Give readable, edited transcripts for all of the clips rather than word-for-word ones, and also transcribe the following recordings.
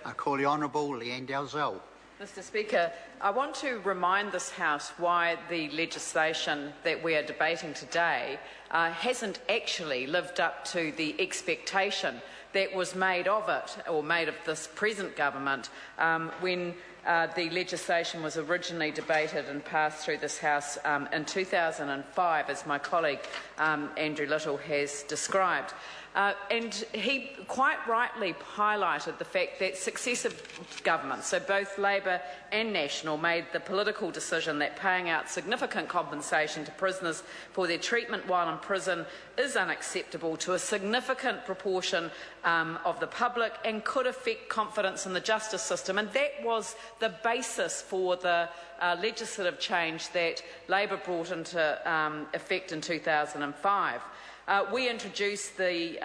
I call the Honourable Leanne Dalzell. Mr Speaker, I want to remind this House why the legislation that we are debating today hasn't actually lived up to the expectation that was made of it, or made of this present government, when the legislation was originally debated and passed through this House in 2005, as my colleague Andrew Little has described. And he quite rightly highlighted the fact that successive governments, so both Labor and National, made the political decision that paying out significant compensation to prisoners for their treatment while in prison is unacceptable to a significant proportion of the public and could affect confidence in the justice system. And that was the basis for the legislative change that Labor brought into effect in 2005. We introduced the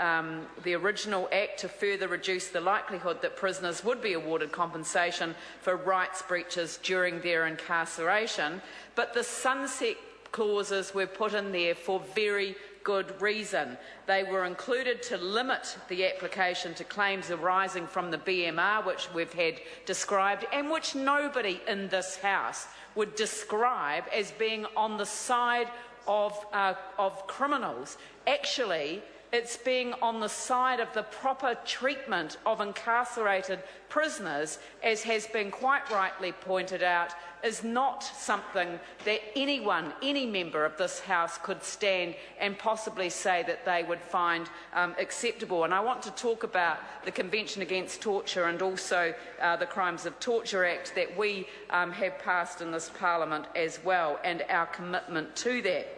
original Act to further reduce the likelihood that prisoners would be awarded compensation for rights breaches during their incarceration, but the sunset clauses were put in there for very good reason. They were included to limit the application to claims arising from the BMR, which we've had described, and which nobody in this House would describe as being on the side of criminals. Actually, it's being on the side of the proper treatment of incarcerated prisoners, as has been quite rightly pointed out, is not something that anyone, any member of this House could stand and possibly say that they would find acceptable. And I want to talk about the Convention Against Torture and also the Crimes of Torture Act that we have passed in this Parliament as well, and our commitment to that.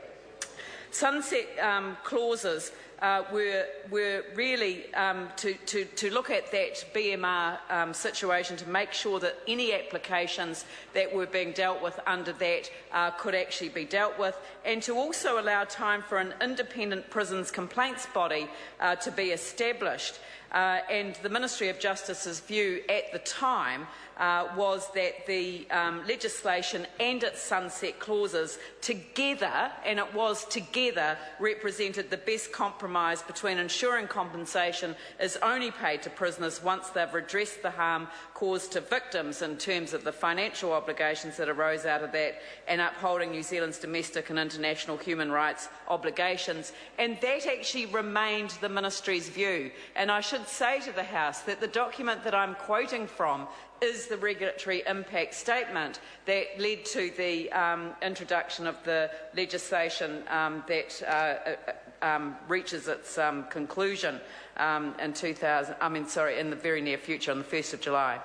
Sunset clauses were really to look at that BMR situation, to make sure that any applications that were being dealt with under that could actually be dealt with, and to also allow time for an independent prisons complaints body to be established. And the Ministry of Justice's view at the time was that the legislation and its sunset clauses together, and it was together, represented the best compromise between ensuring compensation is only paid to prisoners once they've redressed the harm caused to victims in terms of the financial obligations that arose out of that, and upholding New Zealand's domestic and international human rights obligations. And that actually remained the Ministry's view. And I should say to the House that the document that I'm quoting from is the regulatory impact statement that led to the introduction of the legislation that reaches its conclusion in the very near future, on the 1st of July.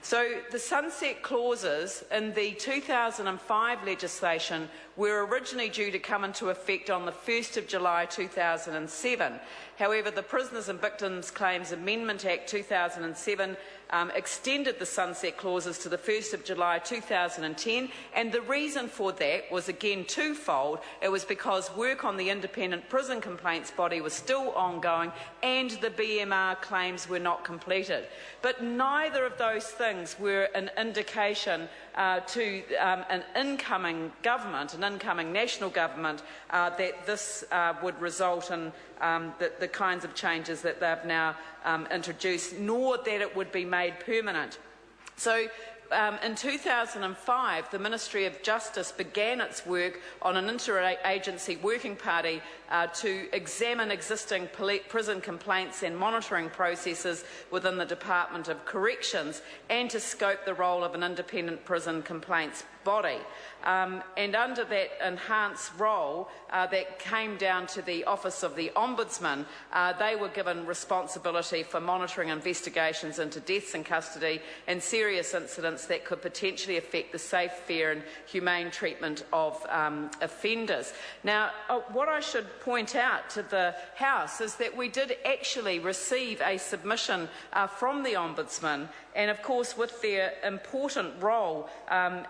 So the sunset clauses in the 2005 legislation were originally due to come into effect on the 1st of July 2007. However, the Prisoners and Victims Claims Amendment Act 2007 extended the sunset clauses to the 1st of July 2010, and the reason for that was again twofold. It was because work on the independent prison complaints body was still ongoing and the BMR claims were not completed. But neither of those things were an indication to an incoming government, an incoming national government, that this would result in the kinds of changes that they've now introduced, nor that it would be made permanent. So in 2005, the Ministry of Justice began its work on an interagency working party to examine existing prison complaints and monitoring processes within the Department of Corrections, and to scope the role of an independent prison complaints body. And under that enhanced role that came down to the Office of the Ombudsman, they were given responsibility for monitoring investigations into deaths in custody and serious incidents that could potentially affect the safe, fair and humane treatment of offenders. Now, what I should point out to the House is that we did actually receive a submission from the Ombudsman, and of course with their important role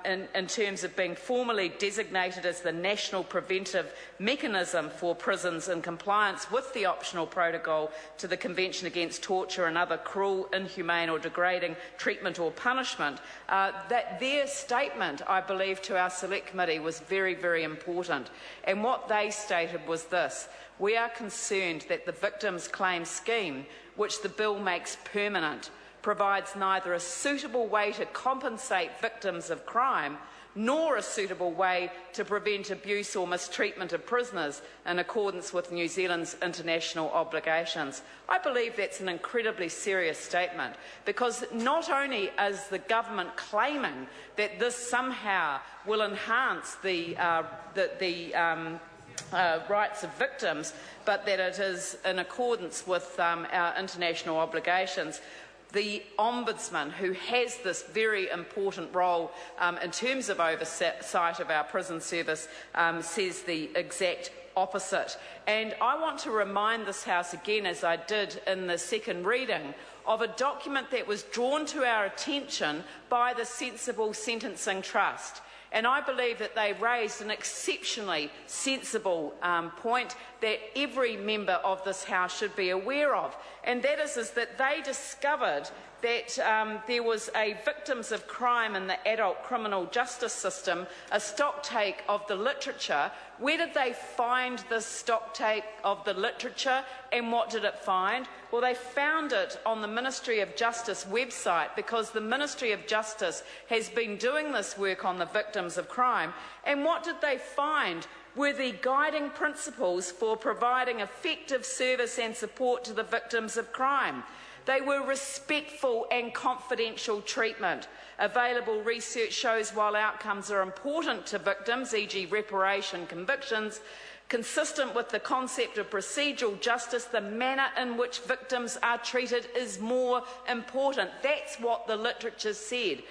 in terms of being formally designated as the national preventive mechanism for prisons in compliance with the optional protocol to the Convention Against Torture and other cruel, inhumane or degrading treatment or punishment, that their statement, I believe, to our Select Committee was very, very important. And what they stated was this: we are concerned that the Victims' Claim Scheme, which the bill makes permanent, provides neither a suitable way to compensate victims of crime nor a suitable way to prevent abuse or mistreatment of prisoners in accordance with New Zealand's international obligations. I believe that's an incredibly serious statement, because not only is the government claiming that this somehow will enhance the rights of victims, but that it is in accordance with our international obligations. The Ombudsman, who has this very important role in terms of oversight of our prison service, says the exact opposite. And I want to remind this House again, as I did in the second reading, of a document that was drawn to our attention by the Sensible Sentencing Trust. And I believe that they raised an exceptionally sensible point that every member of this House should be aware of. And that is that they discovered that there was a victims of crime in the adult criminal justice system, a stocktake of the literature. Where did they find this stocktake of the literature, and what did it find? Well, they found it on the Ministry of Justice website, because the Ministry of Justice has been doing this work on the victims of crime. And what did they find were the guiding principles for providing effective service and support to the victims of crime. They were respectful and confidential treatment. Available research shows while outcomes are important to victims, e.g. reparation convictions, consistent with the concept of procedural justice, the manner in which victims are treated is more important. That's what the literature said.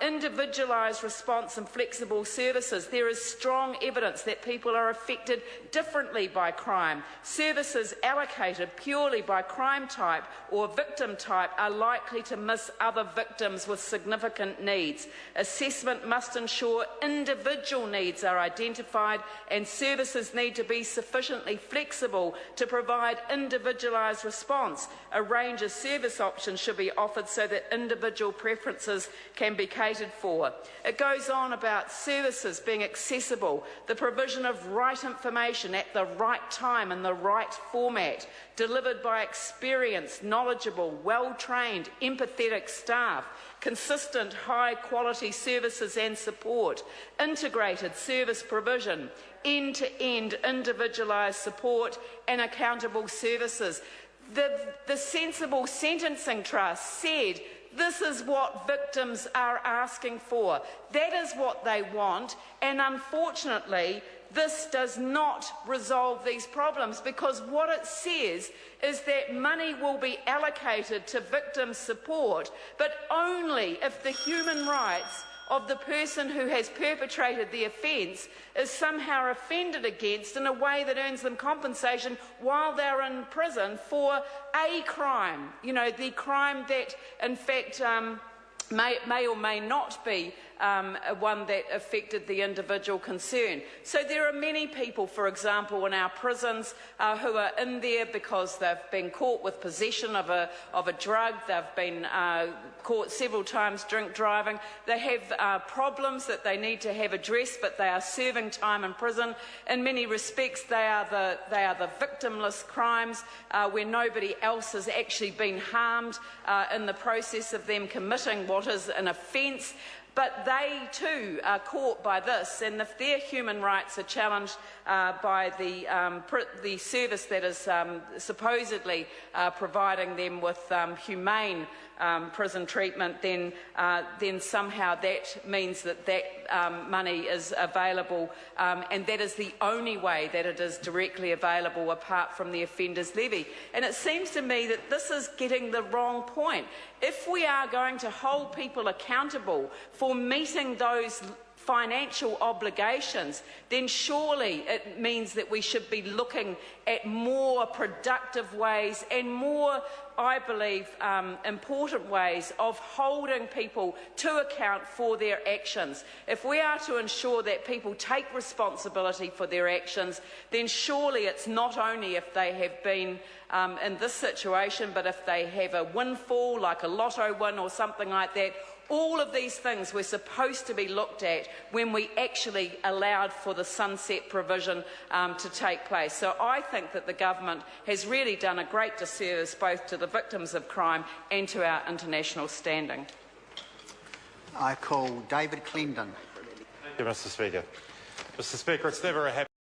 Individualised response and flexible services. There is strong evidence that people are affected differently by crime. Services allocated purely by crime type or victim type are likely to miss other victims with significant needs. Assessment must ensure individual needs are identified, and services need to be sufficiently flexible to provide individualised response. A range of service options should be offered so that individual preferences can be catered for. It goes on about services being accessible, the provision of right information at the right time in the right format, delivered by experienced, knowledgeable, well-trained, empathetic staff, consistent, high-quality services and support, integrated service provision, end-to-end individualised support and accountable services. The Sensible Sentencing Trust said this is what victims are asking for. That is what they want, and unfortunately, this does not resolve these problems, because what it says is that money will be allocated to victim support, but only if the human rights of the person who has perpetrated the offence is somehow offended against in a way that earns them compensation while they're in prison for a crime. You know, the crime that, in fact, may or may not be one that affected the individual concerned. So there are many people, for example, in our prisons who are in there because they've been caught with possession of a drug, they've been caught several times drink driving, they have problems that they need to have addressed, but they are serving time in prison. In many respects, they are the victimless crimes where nobody else has actually been harmed in the process of them committing what is an offence. But they too are caught by this, and if their human rights are challenged by the service that is supposedly providing them with humane prison treatment, then somehow that means that money is available, and that is the only way that it is directly available apart from the offenders levy. And it seems to me that this is getting the wrong point. If we are going to hold people accountable for meeting those financial obligations, then surely it means that we should be looking at more productive ways and more, I believe, important ways of holding people to account for their actions. If we are to ensure that people take responsibility for their actions, then surely it's not only if they have been in this situation, but if they have a windfall like a lotto win or something like that, All of these things were supposed to be looked at when we actually allowed for the sunset provision to take place. So I think that the government has really done a great disservice both to the victims of crime and to our international standing. I call David Clendon. Thank you, Mr. Speaker. Mr. Speaker, it's never a happy